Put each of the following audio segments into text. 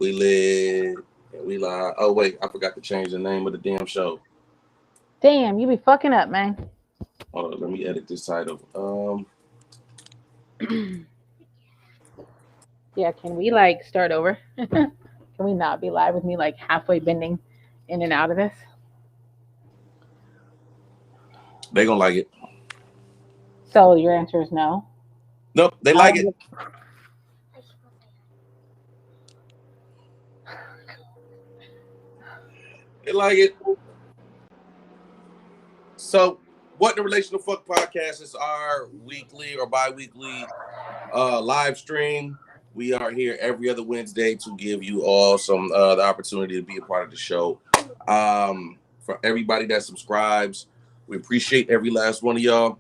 We lit and we live. Oh wait, I forgot to change the name of the damn show. Damn, you be fucking up, man. Hold on, let me edit this title. Yeah, can we like start over? Can we not be live with me like halfway bending in and out of this? They gonna like it. So your answer is no. Nope, they like it. Um, They like it. So, what the Relational Fuck podcast is our weekly or bi-weekly live stream. We are here every other Wednesday to give you all some the opportunity to be a part of the show. For everybody that subscribes, we appreciate every last one of y'all.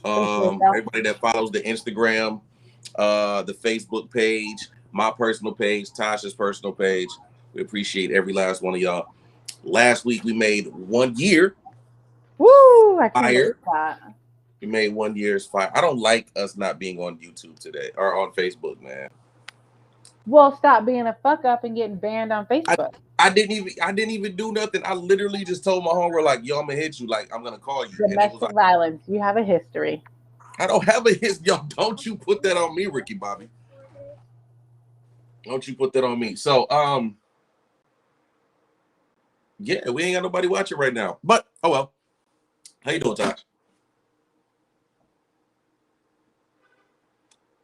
Appreciate that. Everybody that follows the Instagram, the Facebook page, my personal page, Tasha's personal page. We appreciate every last one of y'all. Last week we made 1 year. Woo! I can't believe Fire. that. We made 1 year's fire. I don't like us not being on YouTube today or on Facebook, man. Well, stop being a fuck up and getting banned on Facebook. I didn't even do nothing. I literally just told my homegirl, like, yo, I'm gonna hit you, like, I'm gonna call you. And it was Domestic like, violence. You have a history. I don't have a his. Yo, don't you put that on me, Ricky Bobby. Don't you put that on me. So, yeah, we ain't got nobody watching right now. But oh well. How you doing, Tosh?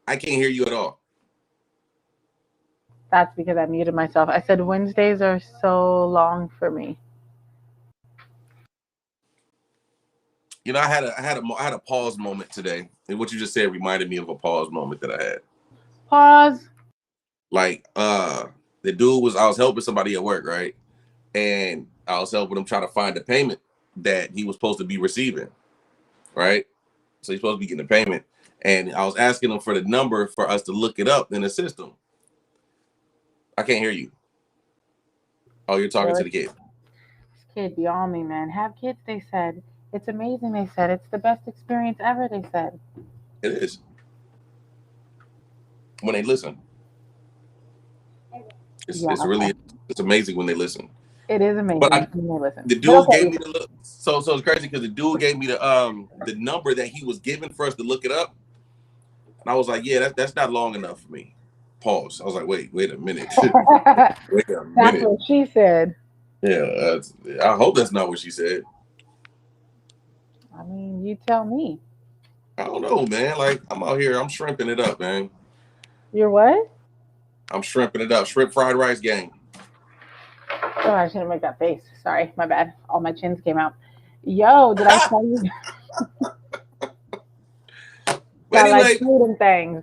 I can't hear you at all. That's because I muted myself. I said Wednesdays are so long for me. You know, I had a pause moment today, and what you just said reminded me of a pause moment that I had. Pause. Like, the dude I was helping somebody at work, right? And I was helping him try to find the payment that he was supposed to be receiving, right? So he's supposed to be getting a payment. And I was asking him for the number for us to look it up in the system. I can't hear you. Oh, you're talking to the kid. This kid be on me, man. Have kids, they said. It's amazing, they said. It's the best experience ever, they said. It is. When they listen. It's really amazing when they listen. It is amazing But when they listen. The dude gave me the so it's crazy because the dude gave me the number that he was given for us to look it up, and I was like, yeah, that's not long enough for me. Pause. I was like, wait a minute. Wait a minute. That's what she said. Yeah, I hope that's not what she said. I mean, you tell me. I don't know, man. Like, I'm out here, I'm shrimping it up, man. You're what? I'm shrimping it up. Shrimp fried rice gang. Oh, I shouldn't make that face. Sorry, my bad. All my chins came out. Yo, did I tell you? But anyway, like food and things.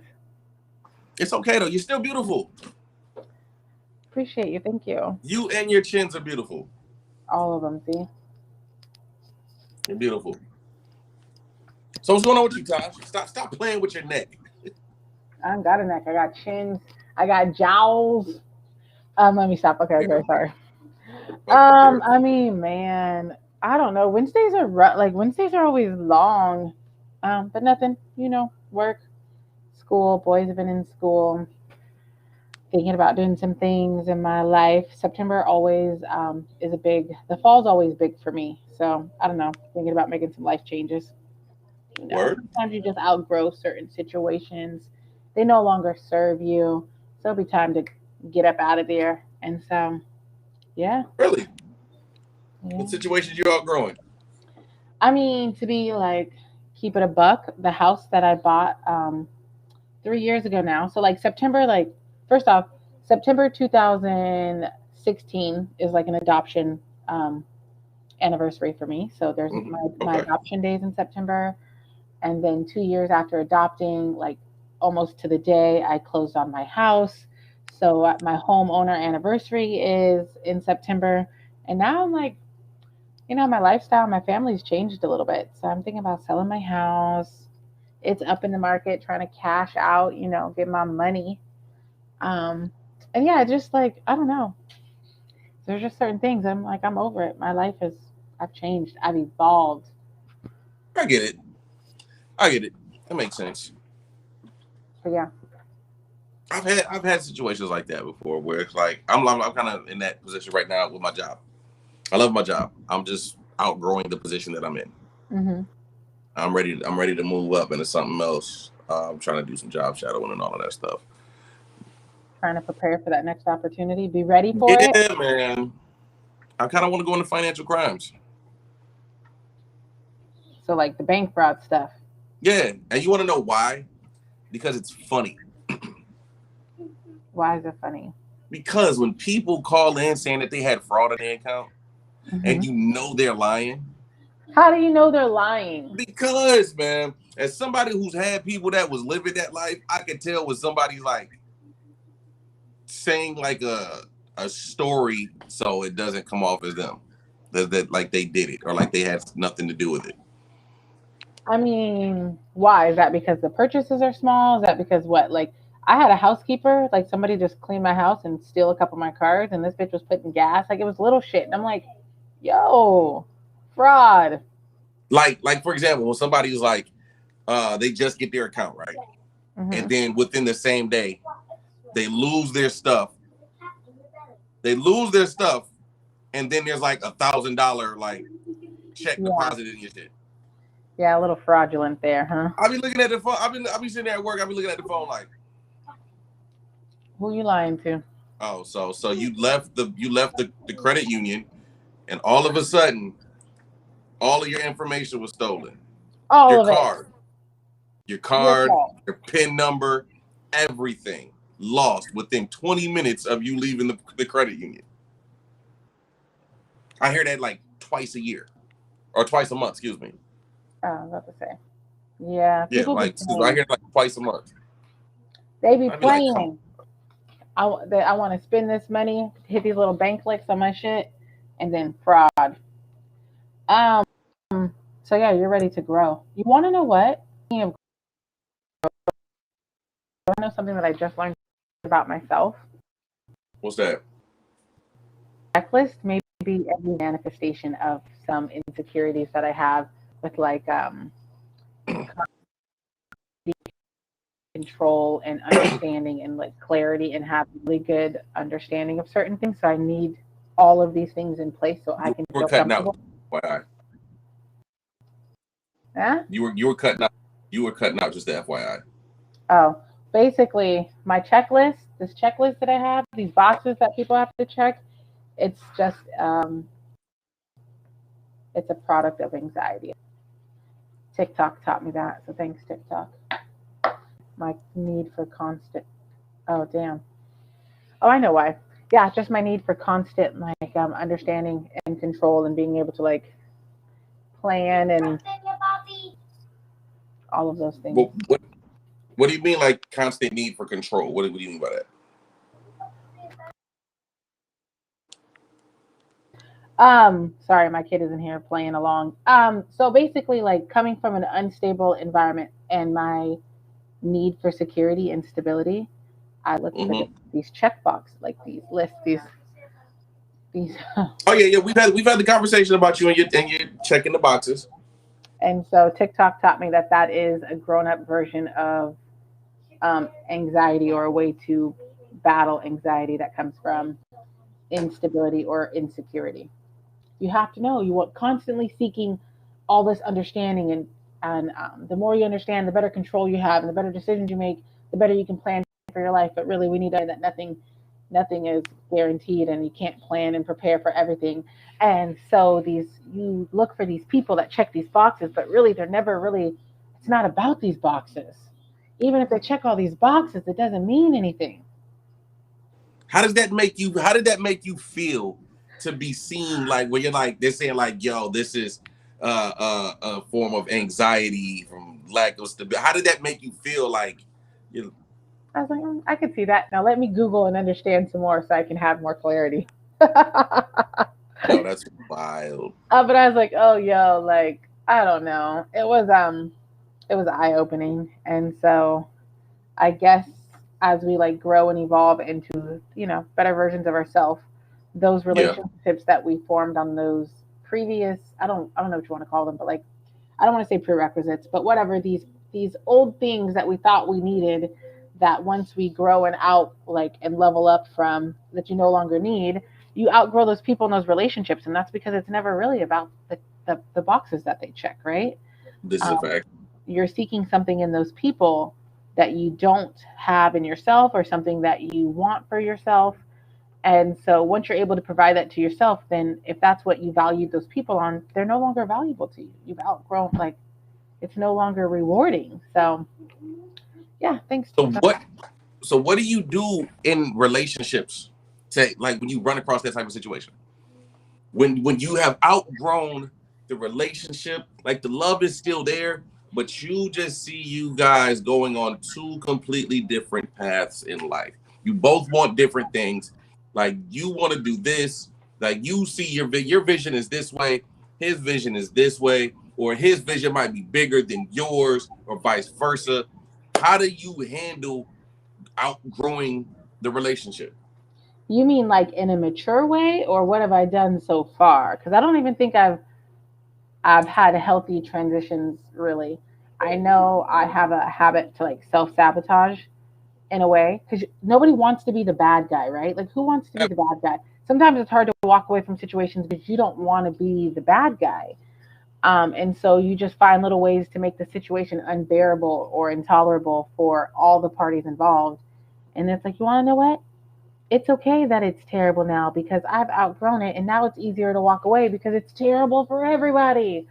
It's okay though. You're still beautiful. Appreciate you. Thank you. You and your chins are beautiful. All of them. See. You're beautiful. So what's going on with you, Tosh? Stop playing with your neck. I don't got a neck. I got chins. I got jowls. Let me stop. Okay, sorry. I mean, man, I don't know. Wednesdays are Wednesdays are always long. But nothing, work, school. Boys have been in school. Thinking about doing some things in my life. September always is the fall's always big for me. So I don't know. Thinking about making some life changes. Sometimes you just outgrow certain situations. They no longer serve you. So it'll be time to get up out of there. And so, yeah. Really? Yeah. What situations you outgrowing? I mean, to be like, keep it a buck, the house that I bought 3 years ago now. So like September, first off, September 2016 is like an adoption anniversary for me. So there's my adoption days in September. And then 2 years after adopting, like almost to the day, I closed on my house. So my homeowner anniversary is in September. And now I'm like, my lifestyle, my family's changed a little bit. So I'm thinking about selling my house. It's up in the market, trying to cash out, get my money. And yeah, just like, I don't know. There's just certain things. I'm over it. My life I've changed. I've evolved. I get it. That makes sense. So yeah. I've had situations like that before where it's like I'm kind of in that position right now with my job. I love my job. I'm just outgrowing the position that I'm in. Mm-hmm. I'm ready to move up into something else. I'm trying to do some job shadowing and all of that stuff. Trying to prepare for that next opportunity. Be ready for it. Yeah, man. I kind of want to go into financial crimes. So like the bank fraud stuff. Yeah, and you want to know why? Because it's funny. Why is it funny? Because when people call in saying that they had fraud in their account, Mm-hmm. and you know they're lying. How do you know they're lying? Because, man, as somebody who's had people that was living that life, I can tell when somebody's like saying like a story so it doesn't come off as them. That like they did it or like they had nothing to do with it. I mean, why? Is that because the purchases are small? Is that because what? Like, I had a housekeeper, like somebody just clean my house and steal a couple of my cards, and this bitch was putting gas. Like, it was little shit. And I'm like, yo, fraud. Like for example, when somebody's like, they just get their account, right? Mm-hmm. And then within the same day, they lose their stuff. They lose their stuff, and then there's like $1,000 like check deposited in your shit. Yeah, a little fraudulent there, huh? I be looking at the phone. I be sitting there at work. I be looking at the phone like, who you lying to? Oh, so you left the credit union, and all of a sudden, all of your information was stolen. All your of card, it. Your card, your PIN number, everything lost within 20 minutes of you leaving the credit union. I hear that like twice a year, or twice a month. Excuse me. Oh, I was about to say. Yeah. Yeah, like I hear like twice a month. They be playing. I want to spend this money, hit these little bank licks on my shit, and then fraud. So yeah, you're ready to grow. You want to know what? I know something that I just learned about myself. What's that? Checklist may be every manifestation of some insecurities that I have with like control and understanding and like clarity and have really good understanding of certain things. So I need all of these things in place so I can feel comfortable. Out. Huh? You were cutting out. You were cutting out, just the FYI. Oh, basically my checklist, this checklist that I have, these boxes that people have to check, it's just it's a product of anxiety. TikTok taught me that, so thanks TikTok. My need for constant. Oh damn. Oh, I know why. Yeah, just my need for constant like understanding and control and being able to like plan and all of those things. What do you mean, like constant need for control? What do you mean by that? Sorry, my kid isn't here playing along. So basically, like coming from an unstable environment and my need for security and stability, I look at these checkboxes, like these lists, these. Oh yeah, we've had the conversation about you and you're checking the boxes. And so TikTok taught me that is a grown-up version of anxiety, or a way to battle anxiety that comes from instability or insecurity. You have to know you are constantly seeking all this understanding, and the more you understand, the better control you have, and the better decisions you make, the better you can plan for your life. But really, we need to know that nothing is guaranteed, and you can't plan and prepare for everything. And so you look for these people that check these boxes, but really they're never really. It's not about these boxes. Even if they check all these boxes, it doesn't mean anything. How does that make you? How did that make you feel to be seen like when you're like they're saying like, yo, this is a form of anxiety from lack of stability? How did that make you feel? Like, you know? I was like, I could see that. Now let me Google and understand some more so I can have more clarity. No, that's wild. But I was like, oh, yo, like I don't know. It was eye opening, and so I guess as we like grow and evolve into better versions of ourselves, those relationships that we formed on those previous I don't know what you want to call them, but like I don't want to say prerequisites, but whatever these old things that we thought we needed that once we grow and out like and level up from that you no longer need, you outgrow those people and those relationships, and that's because it's never really about the boxes that they check, right? This is a Um, fact. you're seeking something in those people that you don't have in yourself or something that you want for yourself. And so once you're able to provide that to yourself, then if that's what you value those people on, they're no longer valuable to you. You've outgrown, like, it's no longer rewarding. So yeah, thanks. So what do you do in relationships to, like, when you run across that type of situation? When you have outgrown the relationship, like the love is still there, but you just see you guys going on two completely different paths in life. You both want different things. Like, you want to do this, like you see your vision is this way, his vision is this way, or his vision might be bigger than yours, or vice versa. How do you handle outgrowing the relationship? You mean like in a mature way, or what have I done so far? Because I don't even think I've had healthy transitions really. I know I have a habit to like self sabotage in a way because nobody wants to be the bad guy, right? Like, who wants to be the bad guy? Sometimes it's hard to walk away from situations because you don't want to be the bad guy. And so you just find little ways to make the situation unbearable or intolerable for all the parties involved. And it's like, you want to know what? It's okay that it's terrible now because I've outgrown it and now it's easier to walk away because it's terrible for everybody.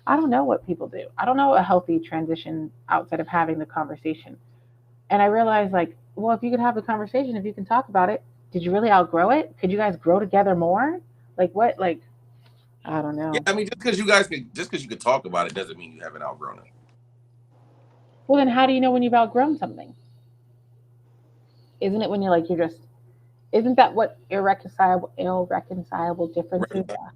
I don't know what people do. I don't know a healthy transition outside of having the conversation. And I realized, like, well, if you could have the conversation, if you can talk about it, did you really outgrow it? Could you guys grow together more? Like, what? Like, I don't Yeah, know. I mean, just because you could talk about it doesn't mean you haven't outgrown it. Well, then how do you know when you've outgrown something? Isn't it when you're like, you're just, isn't that what irreconcilable differences Right. are?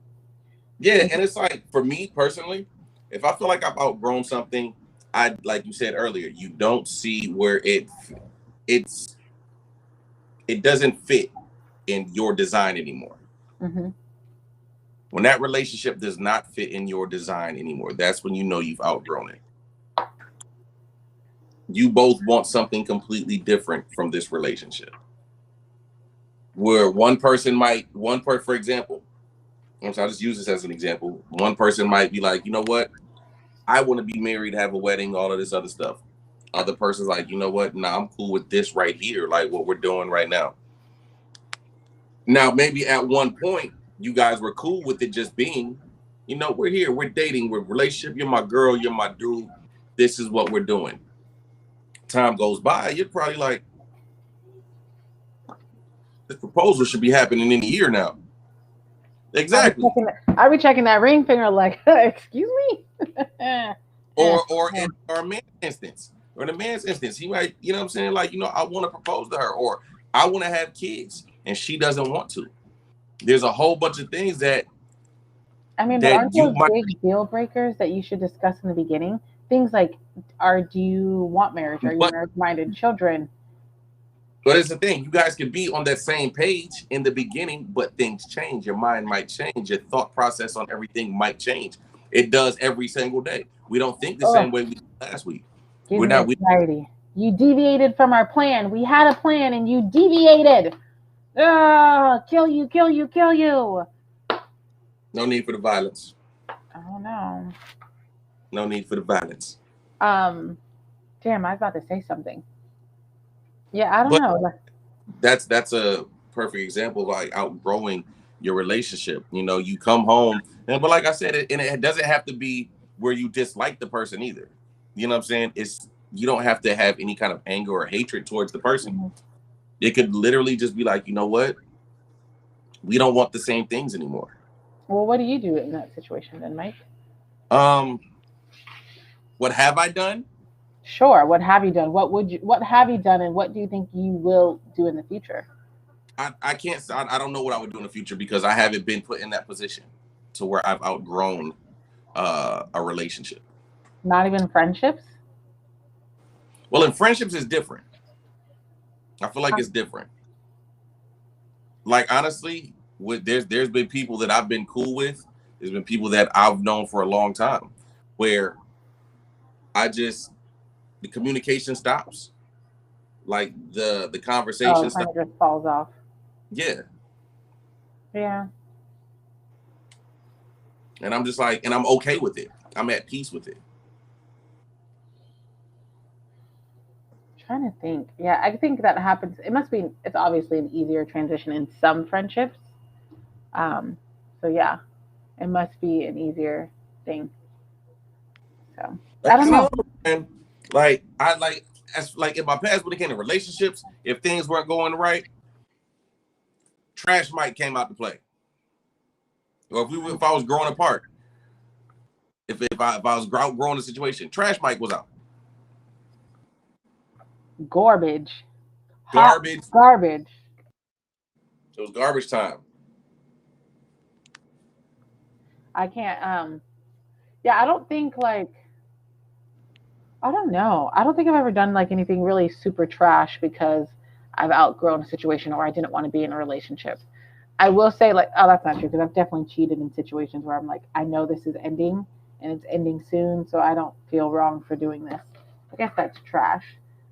Yeah, and it's like, for me personally, if I feel like I've outgrown something, I, like you said earlier, you don't see where it's it doesn't fit in your design anymore. Mm-hmm. When that relationship does not fit in your design anymore, that's when you know you've outgrown it. You both want something completely different from this relationship. Where for example, I'll just use this as an example. One person might be like, you know what? I want to be married, have a wedding, all of this other stuff. Other person's like, you know what? Nah, I'm cool with this right here, like what we're doing right now. Now, maybe at one point, you guys were cool with it just being, we're here, we're dating, we're relationship, you're my girl, you're my dude. This is what we're doing. Time goes by, you're probably like, this proposal should be happening in a year now. Exactly. I be checking that ring finger like, excuse me? Or a man's instance. Or in a man's instance, he might, what I'm saying? Like, I want to propose to her, or I want to have kids and she doesn't want to. There's a whole bunch of things that I mean, but that aren't you those might. big deal breakers that you should discuss in the beginning? Things like, do you want marriage? Are you but marriage minded? Children? but it's the thing, you guys can be on that same page in the beginning, but things change. Your mind might change, your thought process on everything might change. It does every single day. We don't think the Oh, same way we did last week. gives We're me not we anxiety. You deviated from our plan. We had a plan and you deviated. Ah, kill you, kill you, kill you. No need for the violence. I don't know. No need for the violence. Um, damn, I was about to say something. Yeah, I don't But know. Like, that's a perfect example of like outgrowing your relationship. You come home, but like I said, and it doesn't have to be where you dislike the person either. You know what I'm saying? It's You don't have to have any kind of anger or hatred towards the person. mhm. It could literally just be like, you know what? We don't want the same things anymore. Well, what do you do in that situation then, Mike? Um, what have I done? Sure. What have you done? What have you done and what do you think you will do in the future? I can't. I don't know what I would do in the future because I haven't been put in that position to where I've outgrown a relationship. Not even friendships? Well, in friendships, it's different. I feel like it's different. Like, honestly, there's been people that I've been cool with. There's been people that I've known for a long time, where I just the communication stops. like the Oh, conversation it stuff. kind of just falls off. Yeah. Yeah. And I'm just like, and I'm okay with it. I'm at peace with it. Trying to think. Yeah, I think that happens. It must be. It's obviously an easier transition in some friendships. Um. So yeah, it must be an easier thing. So Like, I don't I don't know. know, man. Like I like as like in my past when it came to relationships, if things weren't going right, Trash Mike came out to play. Or if I was growing apart, if I was growing the situation, Trash Mike was out. Garbage. Hot Garbage. garbage. It was garbage time. I can't. Yeah, I don't think like. I don't know. I don't think I've ever done like anything really super trash because I've outgrown a situation or I didn't want to be in a relationship. I will say like, oh, that's not true because I've definitely cheated in situations where I'm like, I know this is ending and it's ending soon, so I don't feel wrong for doing this. I guess that's trash.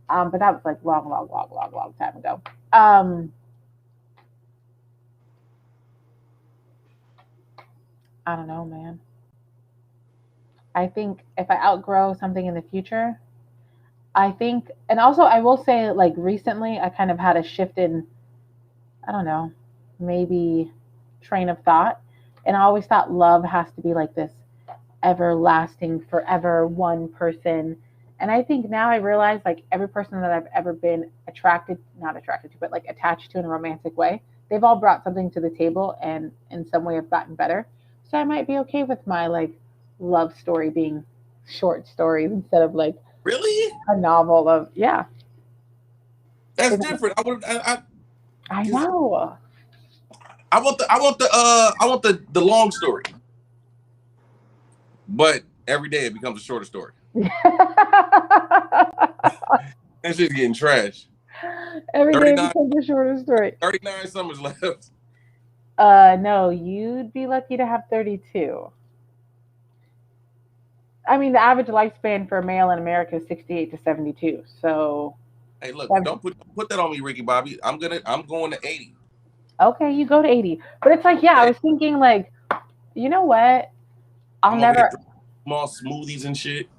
But that was like long, long, long, long, long time ago. Um, I don't know, man. I think if I outgrow something in the future, I think, and also I will say like recently I kind of had a shift in, I don't know, maybe train of thought. And I always thought love has to be like this everlasting, forever one person. And I think now I realize like every person that I've ever been attracted, not attracted to, but like attached to in a romantic way, they've all brought something to the table and in some way have gotten better. So I might be okay with my like love story being short stories instead of like Really? a novel of, yeah. That's You know, different. I Cause know. I want the long story. But every day it becomes a shorter story. That shit's getting trash. Every day 39, becomes a shorter story. 39 summers left. No, you'd be lucky to have 32. I mean, the average lifespan for a male in America is 68 to 72. So, Hey, look, don't put that on me, Ricky Bobby. I'm going to 80. okay, you go to 80. But it's like, yeah, I Hey, was thinking, like, you know what? I'll I'm over here never, drinking small smoothies and shit.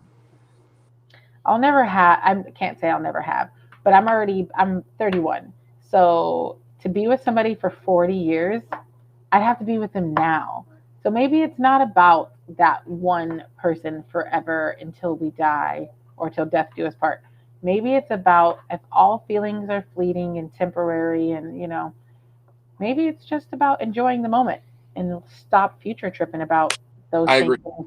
I'll never have, I can't say I'll never have, but I'm 31. So, to be with somebody for 40 years, I'd have to be with them now. So maybe it's not about that one person forever until we die or till death do us part. Maybe it's about if all feelings are fleeting and temporary and, maybe it's just about enjoying the moment and stop future tripping about those I things agree.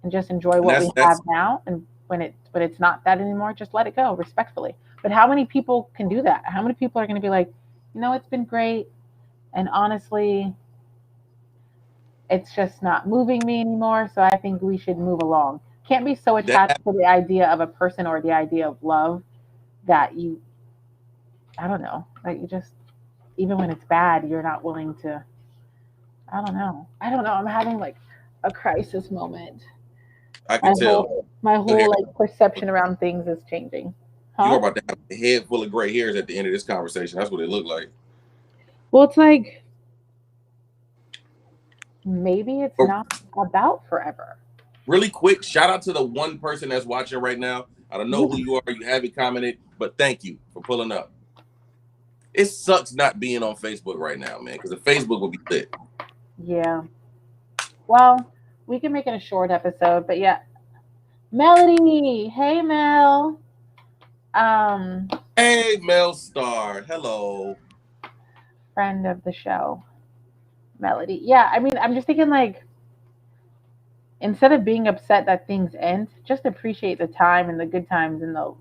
and just enjoy And what we have that's now. And when it's not that anymore, just let it go respectfully. But how many people can do that? How many people are going to be like, it's been great. And honestly, it's just not moving me anymore. So I think we should move along. Can't be so attached that to the idea of a person or the idea of love that you, I don't know, that you just, even when it's bad, you're not willing to, I don't know. I don't know. I'm having like a crisis moment. I My could tell. Look here, whole like perception around things is changing. you are Huh? about to have a head full of gray hairs at the end of this conversation. That's what it looked like. Well, it's like maybe it's But not about forever. really quick, shout out to the one person that's watching right now. I don't know who you are. You haven't commented, but thank you for pulling up. It sucks not being on Facebook right now, man, because the Facebook will be lit. Yeah. Well, we can make it a short episode, but yeah. Melody, hey Mel. Um, Hey, Mel Star. Hello. Friend of the show, Melody. Yeah, I mean, I'm just thinking like instead of being upset that things end, just appreciate the time and the good times and the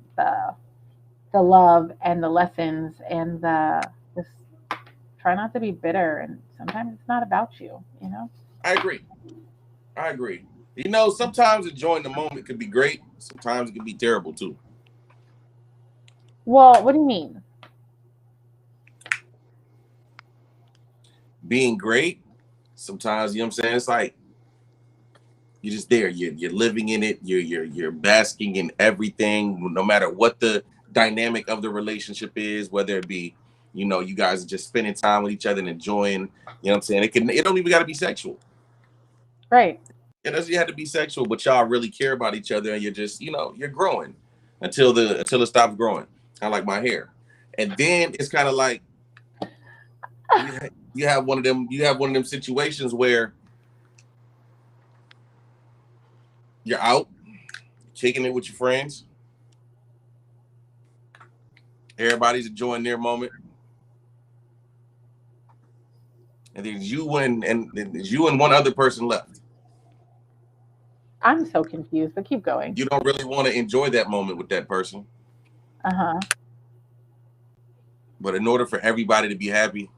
love and the lessons and the just try not to be bitter and sometimes it's not about you. I agree. Sometimes enjoying the moment could be great. Sometimes it can be terrible too. Well, what do you mean? Being great, sometimes, you know what I'm saying? It's like you're just there. You're living in it. You're basking in everything, no matter what the dynamic of the relationship is, whether it be, you know, you guys are just spending time with each other and enjoying, you know what I'm saying? It don't even got to be sexual. Right. It doesn't have to be sexual, but y'all really care about each other and you're just, you know, you're growing until it stops growing. Kind of like my hair. And then it's kind of like you have one of them situations where you're out kicking it with your friends. Everybody's enjoying their moment. And then you and one other person left. I'm so confused, but keep going. You don't really want to enjoy that moment with that person. Uh-huh. But in order for everybody to be happy,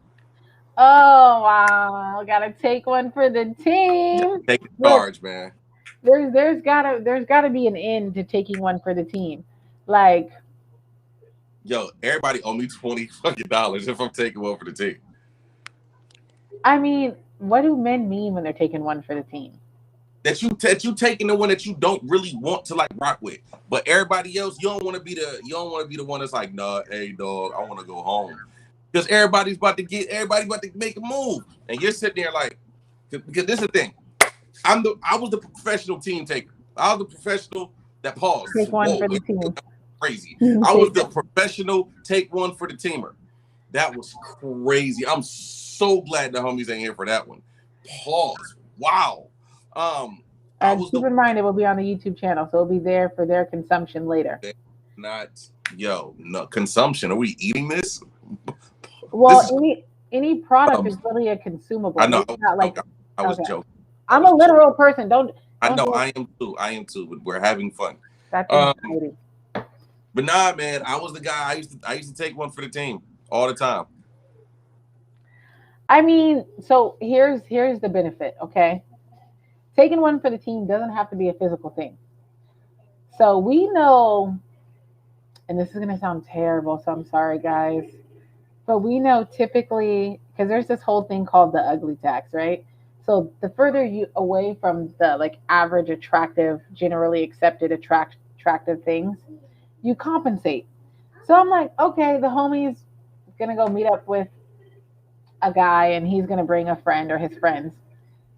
oh wow, gotta take one for the team. Take the charge, man. There's gotta be an end to taking one for the team. Like, yo, everybody owe me $20 if I'm taking one for the team. I mean, what do men mean when they're taking one for the team? That you taking the one that you don't really want to like rock with, but everybody else, you don't want to be the one that's like, nah, hey dog, I want to go home, because everybody's about to make a move, and you're sitting there like, because this is the thing, I was the professional team taker. I was the professional that paused. Take one for the team. Crazy. I was the professional take one for the teamer. That was crazy. I'm so glad the homies ain't here for that one. Pause. Wow. And keep in mind, it will be on the YouTube channel, so it'll be there for their consumption later. No consumption. Are we eating this? Well, any product is really a consumable. I know. Not like, I was joking. I'm a literal person. I know. I am too. But we're having fun. That's exciting. But nah, man. I was the guy. I used to take one for the team all the time. I mean, so here's the benefit, okay? Taking one for the team doesn't have to be a physical thing. So we know, and this is going to sound terrible, so I'm sorry, guys, but we know typically, because there's this whole thing called the ugly tax, right? So the further you away from the like average attractive, generally accepted attractive things, you compensate. So I'm like, okay, the homie's going to go meet up with a guy and he's going to bring a friend or his friends.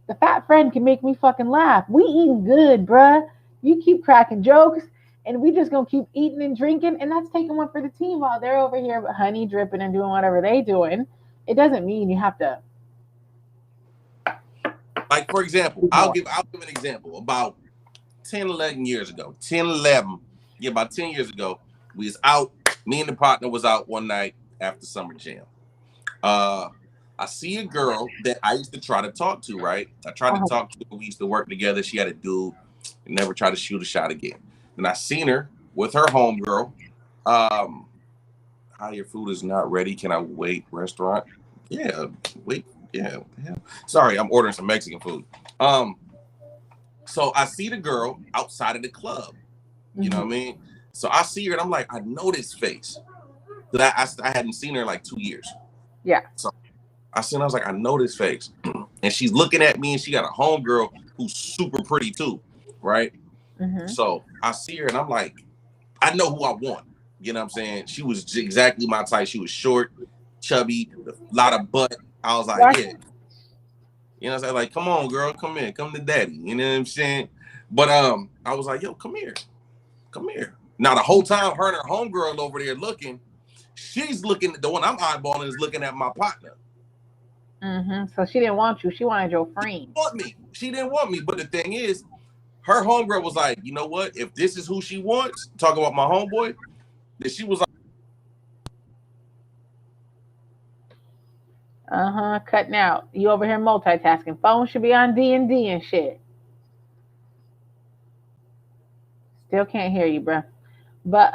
The fat friend can make me fucking laugh. We eating good, bruh. You keep cracking jokes, and we just gonna keep eating and drinking, and that's taking one for the team while they're over here honey dripping and doing whatever they doing. It doesn't mean you have to. Like, for example, I'll give an example. About 10, 11 years ago, about 10 years ago, we was out. Me and the partner was out one night after Summer Jam. I see a girl that I used to try to talk to, right? I tried to talk to her. We used to work together. She had a dude and never tried to shoot a shot again. And I seen her with her homegirl. Hi, your food is not ready. Can I wait? Restaurant? Yeah, wait. Yeah. Sorry, I'm ordering some Mexican food. So I see the girl outside of the club. You know what I mean? So I see her and I'm like, I know this face. That I hadn't seen her in like 2 years. Yeah. So I was like, I know this face. And she's looking at me and she got a homegirl who's super pretty too, right? So I see her and I'm like, I know who I want. You know what I'm saying? She was exactly my type. She was short, chubby, a lot of butt. I was like, yeah. You know what I'm saying? Like, come on, girl, come here, come to daddy. You know what I'm saying? But I was like, yo, come here. Now the whole time her and her homegirl over there looking, she's looking, the one I'm eyeballing is looking at my partner. So she didn't want you. She wanted your friend. She didn't want me. But the thing is, her homegirl was like, you know what? If this is who she wants, talking about my homeboy, then she was like, cutting out. You over here multitasking. Phone should be on D&D and shit. Still can't hear you, bro. But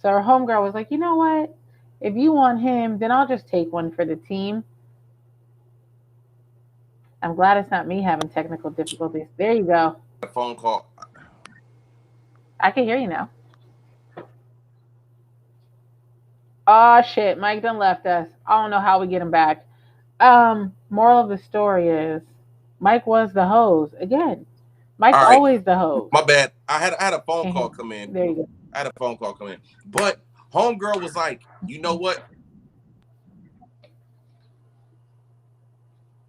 so her homegirl was like, you know what? If you want him, then I'll just take one for the team. I'm glad it's not me having technical difficulties. There you go. A phone call. I can hear you now. Oh shit, Mike done left us. I don't know how we get him back. Moral of the story is Mike was the hose. Again, Mike's always the hose. My bad. I had a phone call come in. There you go. I had a phone call come in. But homegirl was like, you know what?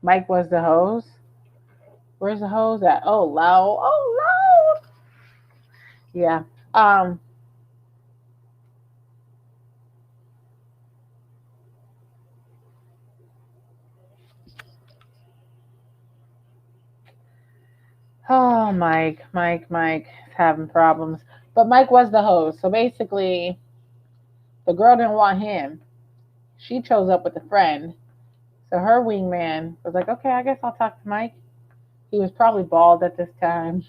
Mike was the hose. Where's the hose at? Oh, loud. Oh, loud. Yeah. Oh, Mike is having problems. But Mike was the host. So basically, the girl didn't want him. She chose up with a friend. So her wingman was like, okay, I guess I'll talk to Mike. He was probably bald at this time.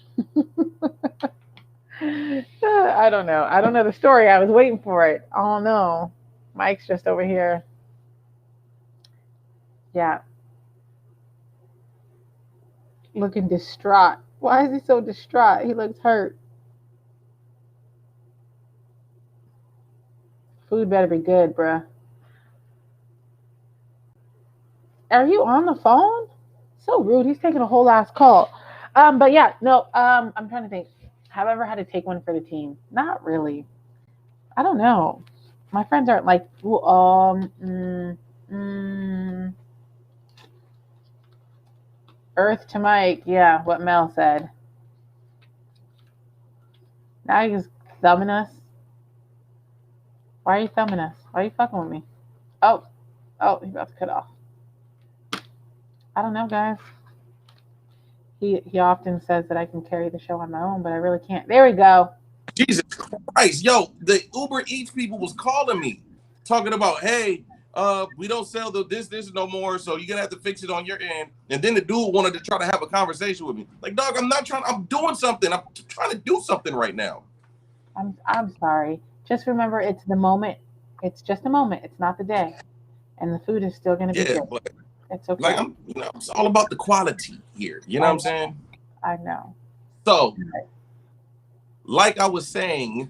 I don't know. I don't know the story. I was waiting for it. I don't know. Mike's just over here. Yeah. Looking distraught. Why is he so distraught? He looks hurt. Food better be good, bruh. Are you on the phone? So rude. He's taking a whole last call. But yeah, no, I'm trying to think. Have I ever had to take one for the team? Not really. I don't know. My friends aren't like, Earth to Mike. Yeah, what Mel said. Now he's thumbing us. Why are you thumbing us? Why are you fucking with me? Oh, he's about to cut off. I don't know, guys. He often says that I can carry the show on my own, but I really can't. There we go. Jesus Christ, yo, the Uber Eats people was calling me, talking about, hey, we don't sell this no more, so you're gonna have to fix it on your end. And then the dude wanted to try to have a conversation with me. Like, dog, I'm not trying. I'm doing something. I'm trying to do something right now. I'm sorry. Just remember, it's the moment. It's just a moment. It's not the day, and the food is still gonna be good. But it's okay. Like it's all about the quality here. You know what I'm saying? I know. So, like I was saying,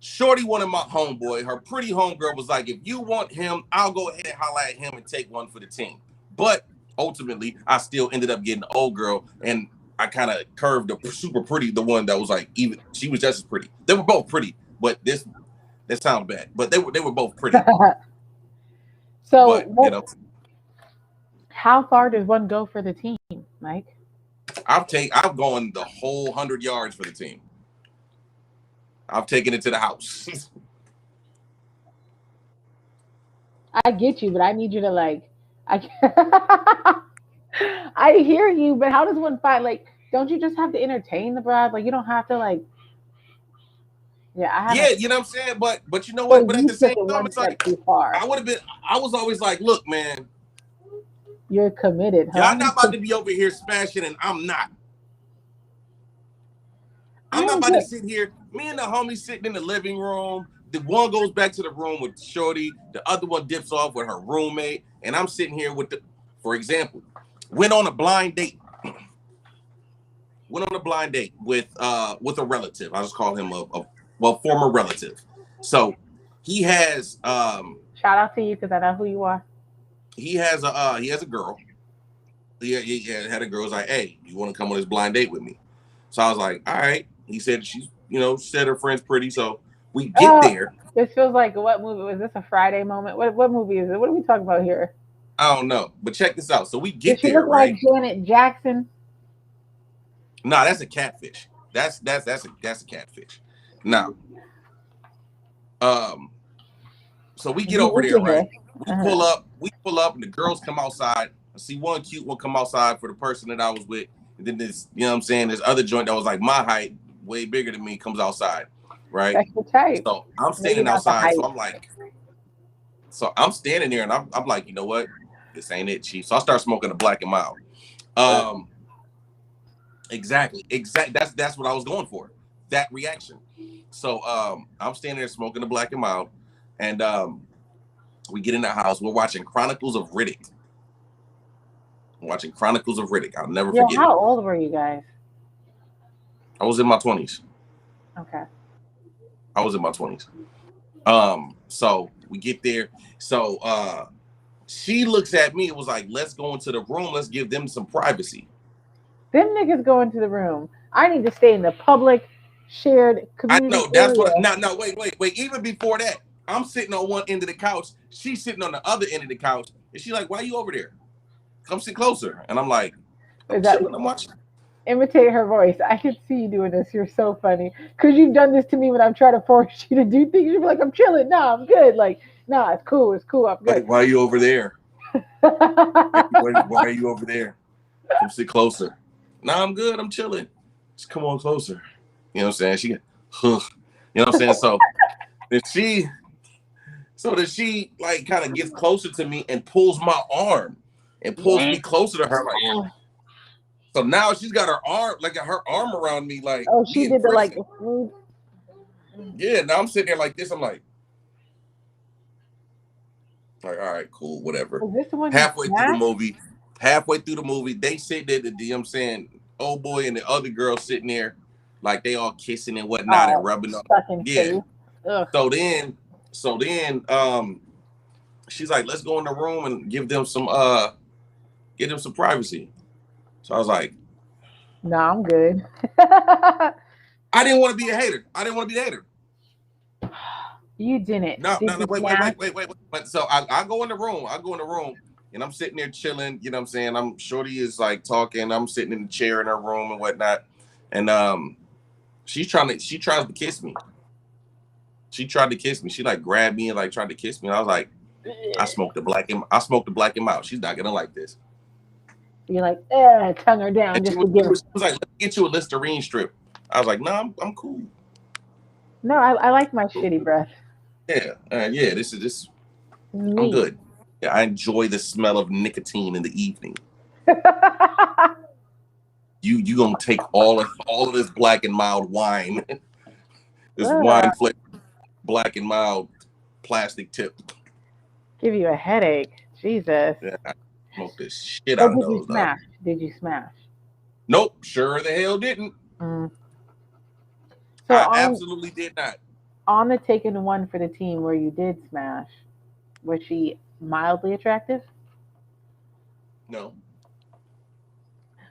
Shorty wanted my homeboy. Her pretty homegirl was like, if you want him, I'll go ahead and holler at him and take one for the team. But ultimately, I still ended up getting the old girl, and I kind of curved the super pretty, the one that was like, even she was just as pretty. They were both pretty, but that sounds bad. But they were both pretty. So, but, how far does one go for the team, Mike? I've gone the whole 100 yards for the team. I've taken it to the house. I get you, but I need you to like. I hear you, but how does one find? Like, don't you just have to entertain the bride? Like, you don't have to like. Yeah, you know what I'm saying. But you know what? But at the same time, it's like too far. I was always like, look, man, you're committed. Huh? Y'all not about to be over here smashing, and I'm not. I'm not about to sit here. Me and the homie sitting in the living room. The one goes back to the room with Shorty. The other one dips off with her roommate. And I'm sitting here for example, went on a blind date. Went on a blind date with a relative. I just call him a former relative. So he has shout out to you because I know who you are. He has a girl. He had a girl. Was like, hey, you want to come on this blind date with me? So I was like, all right. He said she's, said her friend's pretty. So we get there. This feels like what movie? Was this a Friday moment? What movie is it? What are we talking about here? I don't know. But check this out. So we get there. Does she look like Janet Jackson? Nah, that's a catfish. That's a catfish. Now, so we get over there, right? We pull up, and the girls come outside. I see one cute one come outside for the person that I was with. And then this, you know what I'm saying? This other joint that was like my height, way bigger than me, comes outside, right? That's the type. So I'm standing outside. So I'm standing there, and I'm like, you know what? This ain't it, Chief. So I start smoking a Black and Mild. Exactly. That's what I was going for. That reaction. So I'm standing there smoking a Black and Mild, and we get in the house. We're watching Chronicles of Riddick. I'll never forget. How old were you guys? I was in my 20s. Okay. I was in my 20s. So we get there. So she looks at me and was like, let's go into the room. Let's give them some privacy. Them niggas go into the room. I need to stay in the public shared I community know that's area. what. No, wait. Even before that, I'm sitting on one end of the couch. She's sitting on the other end of the couch, and she's like, "Why are you over there? Come sit closer." And I'm like, "I'm Is that chilling. I'm watching." imitate her voice? I can see you doing this. You're so funny because you've done this to me when I'm trying to force you to do things. You're like, I'm chilling. No, I'm good. Like, no, it's cool. It's cool. I'm good. Why are you over there? Why are you over there? Come sit closer. No, I'm good. I'm chilling. Just come on closer. You know what I'm saying? She, huh. You know what I'm saying? So then she like kind of gets closer to me and pulls my arm and pulls me closer to her. Like, so now she's got her arm around me, like Oh, she being did the like friendly. food. Yeah, now I'm sitting there like this. I'm like, all right, cool, whatever. Is this the one you Halfway through the smashed? movie, they sit there, you know what I'm saying, old boy and the other girl sitting there, like they all kissing and whatnot and Oh, rubbing up. fucking Yeah. face. Ugh. So then, she's like, let's go in the room and give them some privacy. So I was like, No, I'm good. I didn't want to be a hater. I didn't want to be a hater. You didn't. No, Did no, no, you wait. smash? But so I go in the room. And I'm sitting there chilling. You know what I'm saying? Shorty is like talking. I'm sitting in the chair in her room and whatnot. And she tries to kiss me. She tried to kiss me. She like grabbed me and like tried to kiss me. And I was like, I smoked the black and mild. She's not gonna like this. You're like, tongue her down And just to give her. she was like, let me get you a Listerine strip. I was like, no, I'm cool. No, I like my shitty breath. Yeah, yeah. This. I'm Me. good. Yeah, I enjoy the smell of nicotine in the evening. You gonna take all of this black and mild wine, this wine flavor, black and mild plastic tip. Give you a headache. Jesus. Yeah, I smoke this shit So out of did you those. smash? Did you smash? Nope, sure the hell didn't. So I absolutely did not. On the taken one for the team where you did smash, was she mildly attractive? No.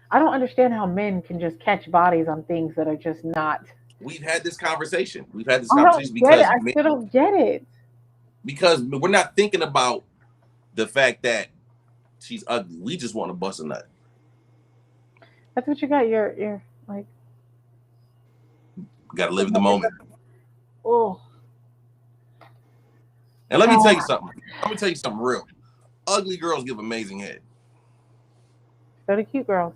I don't understand how men can just catch bodies on things that are just not. We've had this conversation. Because I still don't get it. Because we're not thinking about the fact that she's ugly. We just want to bust a nut. That's what you got. You're like. Got to live in the moment. Oh. And let me tell you something. Let me tell you something real. Ugly girls give amazing head. So do cute girls.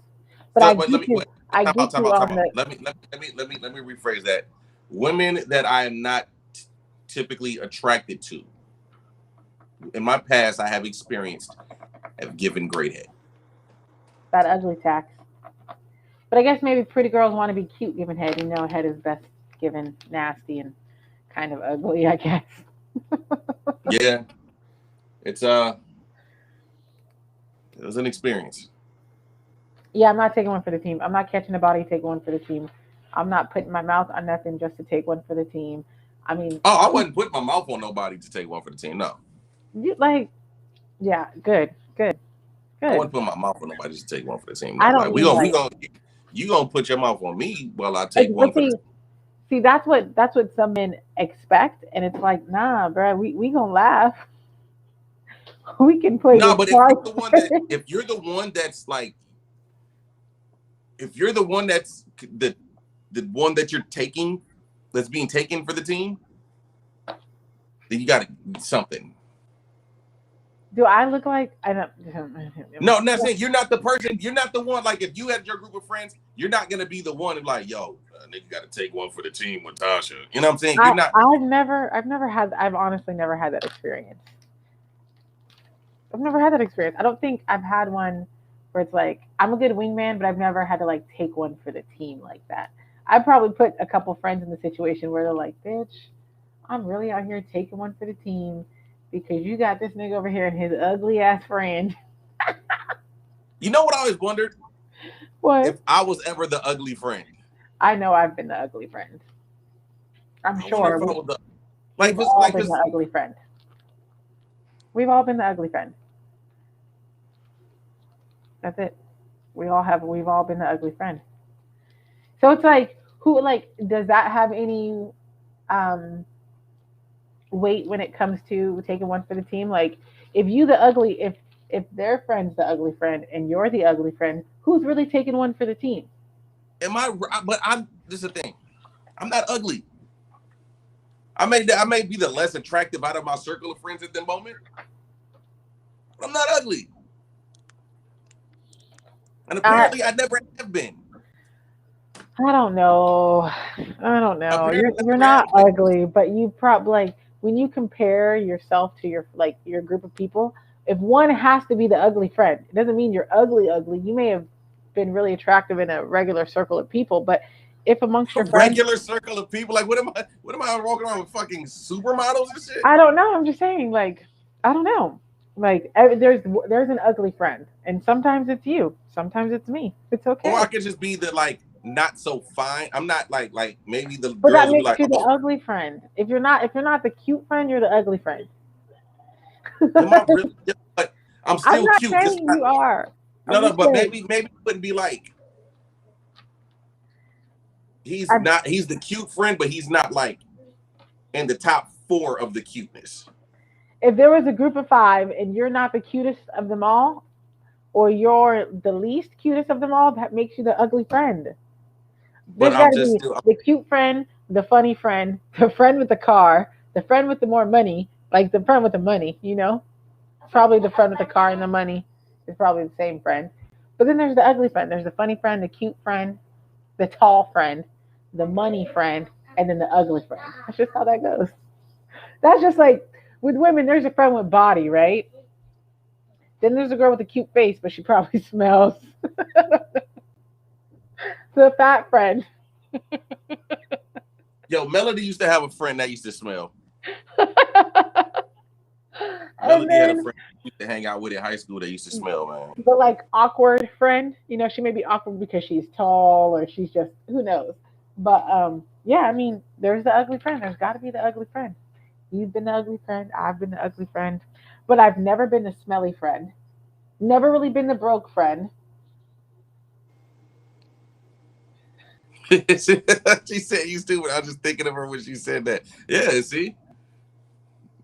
But I get you. Let me rephrase that. Women that I am not typically attracted to, in my past, I have experienced, have given great head. That ugly tax. But I guess maybe pretty girls want to be cute given head. You know, head is best given nasty and kind of ugly, I guess. Yeah. It was an experience. Yeah, I'm not taking one for the team. I'm not catching a body, take one for the team. I'm not putting my mouth on nothing just to take one for the team. I mean, I wasn't putting my mouth on nobody to take one for the team. No. You like, yeah, good. I wouldn't put my mouth on nobody to take one for the team. No. I don't. Like, you gonna put your mouth on me while I take one for the team. See, that's what some men expect, and it's like, nah, bro, we gonna laugh. We can play. No, but if you're the one that's like, if you're the one that's the one that you're taking, that's being taken for the team, then you got something. Do I look like I don't? No, I'm not saying you're not the person. You're not the one. Like if you had your group of friends, you're not gonna be the one like, yo, nigga, got to take one for the team with Tasha. You know what I'm saying? You're not. I've honestly never had that experience. I've never had that experience. I don't think I've had one where it's like I'm a good wingman, but I've never had to like take one for the team like that. I probably put a couple friends in the situation where they're like, bitch, I'm really out here taking one for the team because you got this nigga over here and his ugly ass friend. You know what I always wondered? What? If I was ever the ugly friend. I know I've been the ugly friend. I'm sure. We've all been the ugly friend. We've all been the ugly friend. That's it. We've all been the ugly friend. So it's like Who like does that have any um weight when it comes to taking one for the team? Like if you the ugly if their friend's the ugly friend and you're the ugly friend, who's really taking one for the team? Am I? But I'm. This is the thing. I'm not ugly. I may be the less attractive out of my circle of friends at the moment. But I'm not ugly, and I apparently I never have been. I don't know. I don't know. Apparently, I You're never have not been. ugly, but you probably like when you compare yourself to your like your group of people, if one has to be the ugly friend, it doesn't mean you're ugly. You may have been really attractive in a regular circle of people, but if amongst A your friends, regular circle of people. Like, what am I? What am I walking around with fucking supermodels and shit? I don't know. I'm just saying, like, I don't know. Like, there's an ugly friend, and sometimes it's you, sometimes it's me. It's Or I okay. could just be the like not so fine. I'm not like maybe the But that girls will be makes like, you the oh, ugly friend. If you're not the cute friend, you're the ugly friend. am I really? Yeah, but I'm I'm still not cute. Just saying you are. no, I'm no. just But saying. maybe it wouldn't be like he's I, not. He's the cute friend, but he's not like in the top four of the cuteness. if there was a group of five and you're not the cutest of them all, or you're the least cutest of them all, that makes you the ugly friend. But There's got I'm to just be still. the cute friend, the funny friend, the friend with the car, the friend with the more money, like the friend with the money, you know? Probably the friend with the car and the money is probably the same friend. But then there's the ugly friend. There's the funny friend, the cute friend, the tall friend, the money friend, and then the ugly friend. That's just how that goes. That's just like with women, there's a friend with body, right? Then there's a girl with a cute face, but she probably smells. The fat friend. Yo, Melody used to have a friend that used to smell. And Melody had a then friend who used to hang out with in high school that used to smell, man. the like awkward friend, you know, she may be awkward because she's tall or she's just who knows. But yeah, I mean, there's the ugly friend. There's got to be the ugly friend. You've been the ugly friend. I've been the ugly friend. But I've never been the smelly friend. Never really been the broke friend. She said you stupid. I was just thinking of her when she said that. Yeah, see?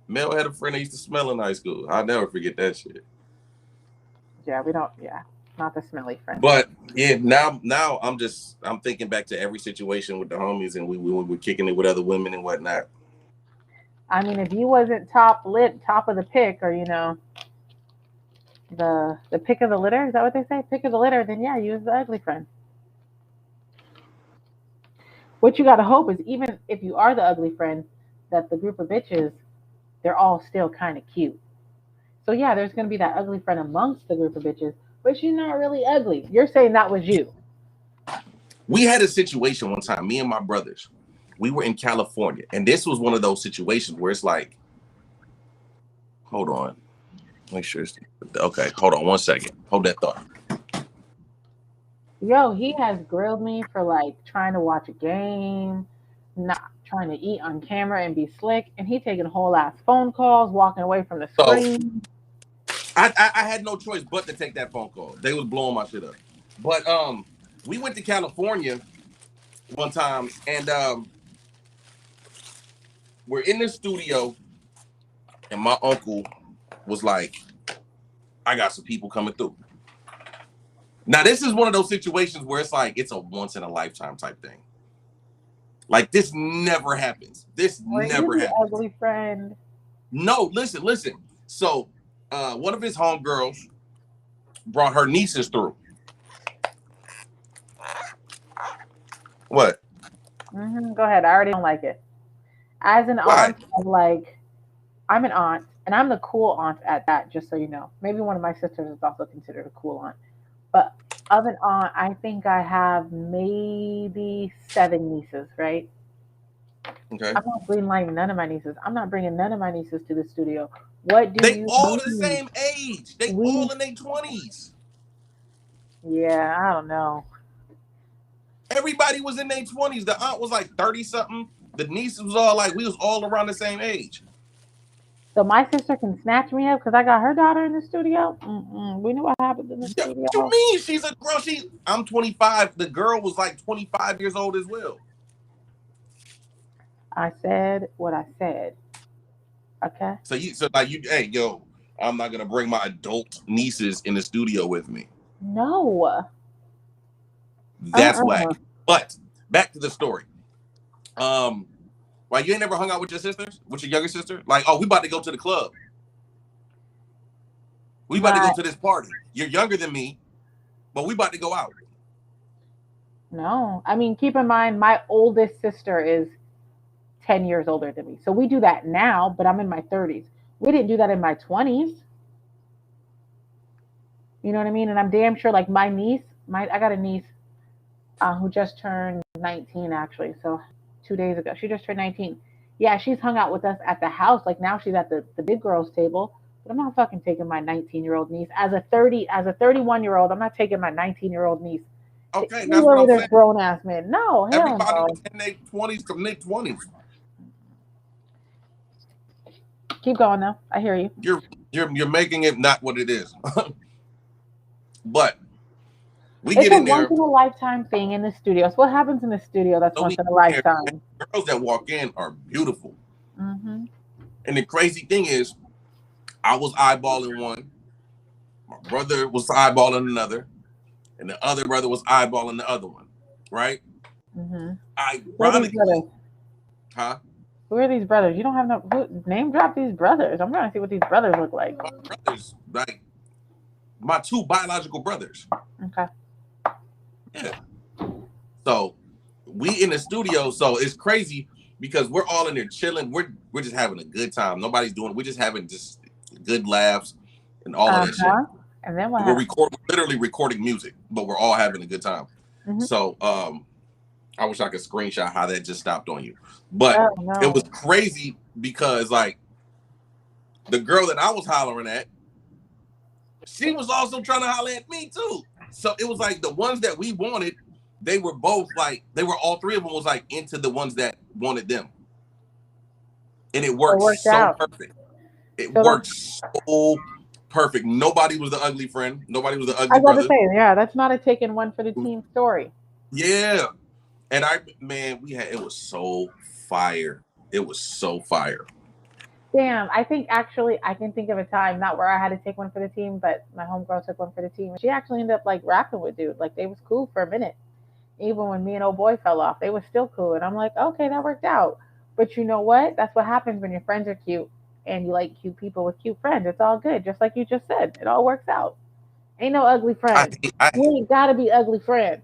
Mel had a friend that used to smell in high school. I'll never forget that shit. Yeah, we don't. Yeah, not the smelly friend. But yeah, now I'm thinking back to every situation with the homies and we were kicking it with other women and whatnot. I mean, if you wasn't top lit, top of the pick, or you know, the pick of the litter, is that what they say? Pick of the litter, then yeah, you was the ugly friend. What you gotta hope is even if you are the ugly friend, that the group of bitches, they're all still kind of cute. So yeah, there's gonna be that ugly friend amongst the group of bitches, but she's not really ugly. You're saying that was you. We had a situation one time, me and my brothers. We were in California, and this was one of those situations where it's like, hold on, make sure it's okay. Hold on one second. Hold that thought. Yo, he has grilled me for like trying to watch a game, not trying to eat on camera and be slick, and he taking whole ass phone calls, walking away from the So screen. I had no choice but to take that phone call. They was blowing my shit up. But we went to California one time, and we're in the studio, and my uncle was like, "I got some people coming through." Now this is one of those situations where it's like it's a once in a lifetime type thing. Like this never happens. This Were you never the happens. ugly friend? No, listen. So one of his homegirls brought her nieces through. What? Go ahead. I already don't like it. As an Why? aunt, I'm like, I'm an aunt, and I'm the cool aunt at that. Just so you know, maybe one of my sisters is also considered a cool aunt. But of an aunt, I think I have maybe seven nieces. Right? Okay. I'm not greenlighting none of my nieces. I'm not bringing none of my nieces to the studio. What do They you all the mean? same age. They We, all in their 20s. yeah, I don't know. Everybody was in their 20s. The aunt was like 30 something. The niece was all like, we was all around the same age. So my sister can snatch me up because I got her daughter in the studio. Mm-mm. We know what happens in the Yeah, what you studio. mean? She's a girl. I'm 25. The girl was like 25 years old as well. I said what I said. Okay. So hey yo, I'm not gonna bring my adult nieces in the studio with me. No. That's Uh-uh. whack. But back to the story. Why you ain't never hung out with your sisters, with your younger sister? Like, oh, we about to go to the club. We about to go My to this party. You're younger than me, but we about to go out. no. I mean, keep in mind my oldest sister is 10 years older than me. So we do that now, but I'm in my 30s. We didn't do that in my 20s. You know what I mean? And I'm damn sure like my niece, my I got a niece who just turned 19 actually. So 2 days ago, she just turned 19. Yeah, she's hung out with us at the house. Like now she's at the big girls table. But I'm not fucking taking my 19-year-old niece as a 31-year-old. I'm not taking my 19-year-old niece to Okay, that's what anywhere I'm with a saying. grown ass man. No, hell Everybody no. was in their 20s to mid 20s. Keep going though. I hear you. You're you're making it not what it is. But we It's get a in once there, in a lifetime thing in the studio. So what happens in the studio that's so once we in a in there, lifetime? girls that walk in are beautiful. Hmm. And the crazy thing is, I was eyeballing one, my brother was eyeballing another, and the other brother was eyeballing the other one, right? Hmm. Who are these brothers? Ironically, huh? Who are these brothers? You don't have no name drop these brothers. I'm trying to see what these brothers look like. My brothers, like my two biological brothers. Okay. Yeah. So we in the studio, so it's crazy because we're all in there chilling. We're just having a good time. Nobody's doing. We're just having just good laughs and all of that shit. Uh-huh. And then what We're happened? literally recording music, but we're all having a good time. Hmm. So I wish I could screenshot how that just stopped on you. But Oh it was no. crazy because like the girl that I was hollering at, she was also trying to holler at me too. So it was like the ones that we wanted, they were both like, they were all three of them was like into the ones that wanted them. And it So it worked worked so out. perfect. It So that's worked so perfect. Nobody was the ugly friend. Nobody was the I ugly was about to brother. say, yeah, that's not a taken one for the team story. Yeah. And man, it was so fire. It was so fire. Damn, I think actually I can think of a time not where I had to take one for the team, but my homegirl took one for the team. She actually ended up like rapping with dude. Like they was cool for a minute. Even when me and old boy fell off, they were still cool. And I'm like, okay, that worked out. But you know what? That's what happens when your friends are cute and you like cute people with cute friends. It's all good. Just like you just said. It all works out. Ain't no ugly I, friends. I You ain't gotta be ugly friends.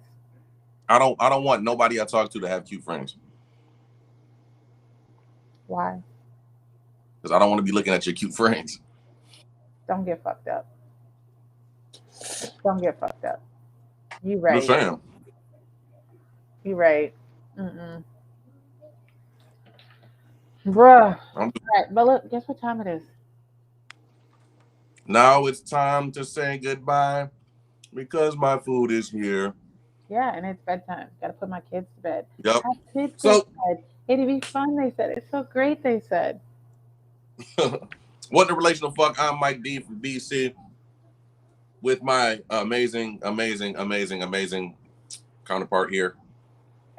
I don't want nobody I talk to have cute friends. Why? Because I don't want to be looking at your cute friends. Don't get fucked up. Don't get fucked up. You I'm just right. saying. You right. Mm-mm. Bruh. I'm Right. But look, guess what time it is? Now it's time to say goodbye because my food is here. Yeah, and it's bedtime. Gotta put my kids to bed. Yep. Have kids go to So, bed. It'd be fun, they said. It's so great, they said. what the relational fuck? I'm Mike D from BC with my amazing, amazing, amazing, amazing counterpart here.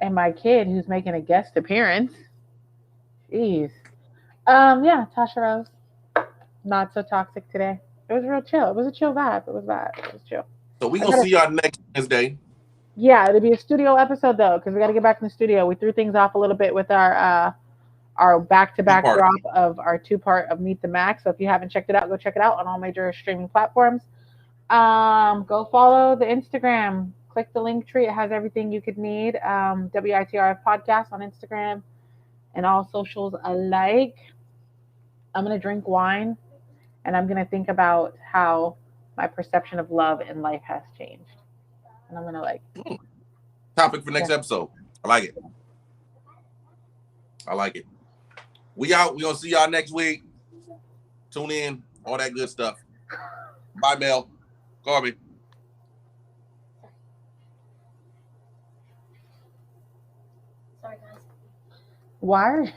And my kid who's making a guest appearance. Jeez. Yeah, Tasha Rose. Not so toxic today. It was real chill. It was a chill vibe. It was vibe. It was chill. So we I gonna gotta see y'all next Wednesday. Yeah, it'll be a studio episode though, because we gotta get back in the studio. We threw things off a little bit with our back to Two back part. drop of our 2-part of Meet the Max. So if you haven't checked it out, go check it out on all major streaming platforms. Go follow the Instagram. Click the link tree. It has everything you could need. WITRF podcast on Instagram and all socials alike. I'm gonna drink wine and I'm gonna think about how my perception of love and life has changed. And I'm gonna like, Topic for yeah. next episode. I like it. I like it. We out. We gonna see y'all next week. Tune in. All that good stuff. Bye, Mel. Call me. Why?